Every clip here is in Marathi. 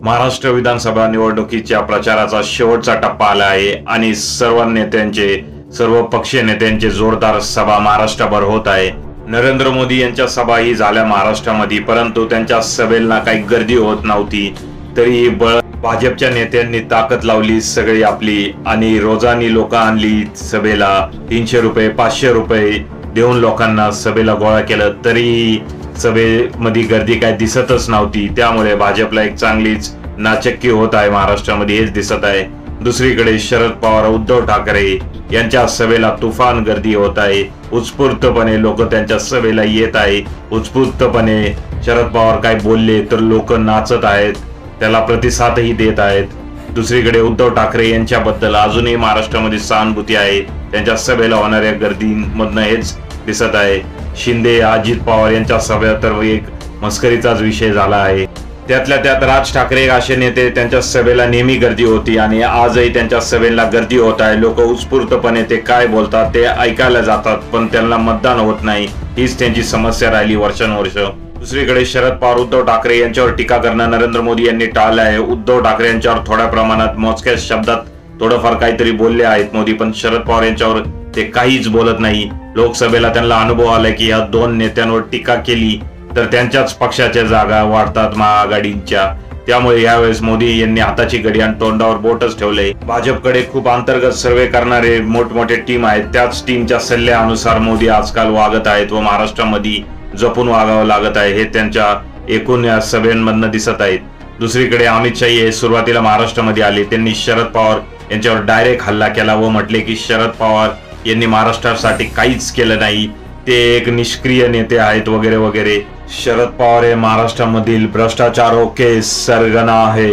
महाराष्ट्र विधानसभा निवडणुकीच्या प्रचाराचा शेवटचा टप्पा आला आहे आणि सर्व पक्षीय नेत्यांचे जोरदार सभा महाराष्ट्रभर होत आहे। नरेंद्र मोदी यांच्या सभाही झाल्या महाराष्ट्रामध्ये, परंतु त्यांच्या सभेला काही गर्दी होत नव्हती। तरी भाजपच्या नेत्यांनी ताकद लावली सगळी आपली आणि रोजानी लोक आणली सभेला। 300 रुपये 500 रुपये देऊन लोकांना सभेला गोळा केलं, तरी सभेमध्ये गर्दी काय दिसतच नव्हती। त्यामुळे भाजपला एक चांगलीच नाचक्की होत आहे महाराष्ट्रामध्ये, हेच दिसत आहे। दुसरीकडे शरद पवार उद्धव ठाकरे यांच्या सभेला तुफान गर्दी होत आहे। उत्स्फूर्तपणे लोक त्यांच्या सभेला येत आहे। उत्स्फूर्तपणे शरद पवार काय बोलले तर लोक नाचत आहेत, त्याला प्रतिसादही देत आहेत। दुसरीकडे उद्धव ठाकरे यांच्याबद्दल अजूनही महाराष्ट्रामध्ये सहानुभूती आहे, त्यांच्या सभेला होणाऱ्या गर्दीमधनं हेच दिसत आहे। शिंदे अजित पवार यांच्या सभा तर एक मस्करीचाच विषय झाला आहे। त्यातल्या त्यात राज ठाकरे असे नेते त्यांच्या सभेला नेहमी गर्दी होती आणि आजही त्यांच्या सभेला गर्दी होत आहे। लोक उत्स्फूर्तपणे ते काय बोलतात ते ऐकायला जातात, पण त्यांना मतदान होत नाही, हीच त्यांची समस्या राहिली वर्षानुवर्ष। दुसरीकडे शरद पवार उद्धव ठाकरे यांच्यावर टीका करणं नरेंद्र मोदी यांनी टाळलं आहे। उद्धव ठाकरे यांच्यावर थोड्या प्रमाणात मोजक्या शब्दात थोडंफार काहीतरी बोलले आहेत मोदी, पण शरद पवार यांच्यावर ते काहीच बोलत नाही। लोकसभेला त्यांना अनुभव आलाय की या दोन नेत्यांवर टीका केली तर त्यांच्याच पक्षाच्या जागा वाढतात महाआघाडींच्या। त्यामुळे यावेळेस मोदी यांनी हाताची घडी आणि तोंडावर बोटच ठेवले। भाजपकडे खूप अंतर्गत सर्वे करणारे मोठमोठे टीम आहेत, त्याच टीमच्या सल्ल्यानुसार मोदी आजकाल वागत आहेत व महाराष्ट्रामध्ये जपून वागावं लागत आहे, हे त्यांच्या एकूण या सभेंमधनं दिसत आहेत। दुसरीकडे अमित शाह हे सुरुवातीला महाराष्ट्रामध्ये आले, त्यांनी शरद पवार यांच्यावर डायरेक्ट हल्ला केला व म्हटले की शरद पवार यांनी महाराष्ट्रासाठी काहीच केलं नाही, ते एक निष्क्रिय नेते आहेत वगैरे वगैरे। शरद पवार हे महाराष्ट्रामधील भ्रष्टाचारों के सरगना है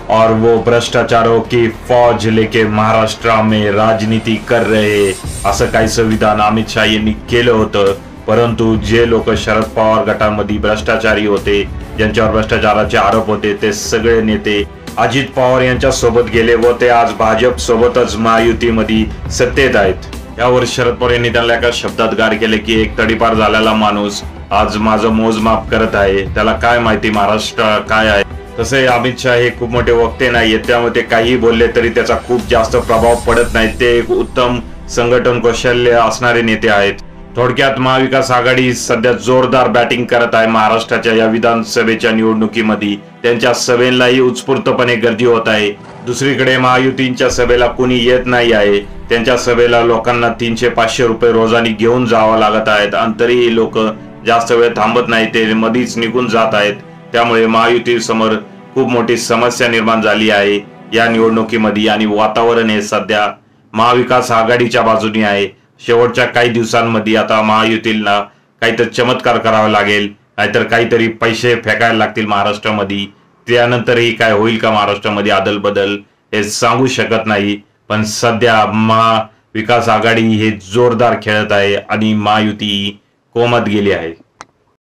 और वो भ्रष्टाचारों की फौज लेके महाराष्ट्र में राजनीति कर रहे, असं काही संविधान अमित शाह यांनी केलं होतं। परंतु जे लोक शरद पवार गटामध्ये भ्रष्टाचारी होते, ज्यांच्यावर भ्रष्टाचाराचे आरोप होते, ते सगळे नेते अजित पवार यांच्या सोबत गेले व ते आज भाजप सोबतच महायुतीमध्ये सत्तेत आहेत। यावर शरद पवार यांनी त्यांना एका शब्दात गार केले की एक तडीपार झालेला माणूस आज माझं मोजमाप करत आहे, त्याला काय माहिती महाराष्ट्र काय आहे। तसे अमित शाह हे खूप मोठे वक्ते नाहीयेत, त्यामुळे ते काही बोलले तरी त्याचा खूप जास्त प्रभाव पडत नाही। ते एक उत्तम संघटन कौशल्य असणारे नेते आहेत। थोडक्यात महाविकास आघाडी सध्या जोरदार बॅटिंग करत आहे महाराष्ट्राच्या या विधानसभेच्या निवडणुकीमध्ये। त्यांच्या सभेलाही उत्स्फूर्तपणे गर्दी होत आहे। दुसरीकडे महायुतींच्या सभेला कोणी येत नाही आहे, त्यांच्या सभेला लोकांना 300-500 रुपये रोजानी घेऊन जावं लागत आहेत आणि तरीही लोक जास्त वेळ थांबत नाही, ते मधीच निघून जात आहेत। त्यामुळे महायुती समोर खूप मोठी समस्या निर्माण झाली आहे या निवडणुकीमध्ये आणि वातावरण हे सध्या महाविकास आघाडीच्या बाजूने आहे। शेवटच्या काही दिवसांमध्ये आता महायुतीला काहीतरी चमत्कार करावा लागेल, नाहीतर काहीतरी पैसे फेकायला लागतील महाराष्ट्रामध्ये। त्यानंतरही काय होईल का महाराष्ट्रामध्ये अदल बदल हे सांगू शकत नाही, पण सध्या महाविकास आघाडी हे जोरदार खेळत आहे आणि महायुती कोमात गेली आहे।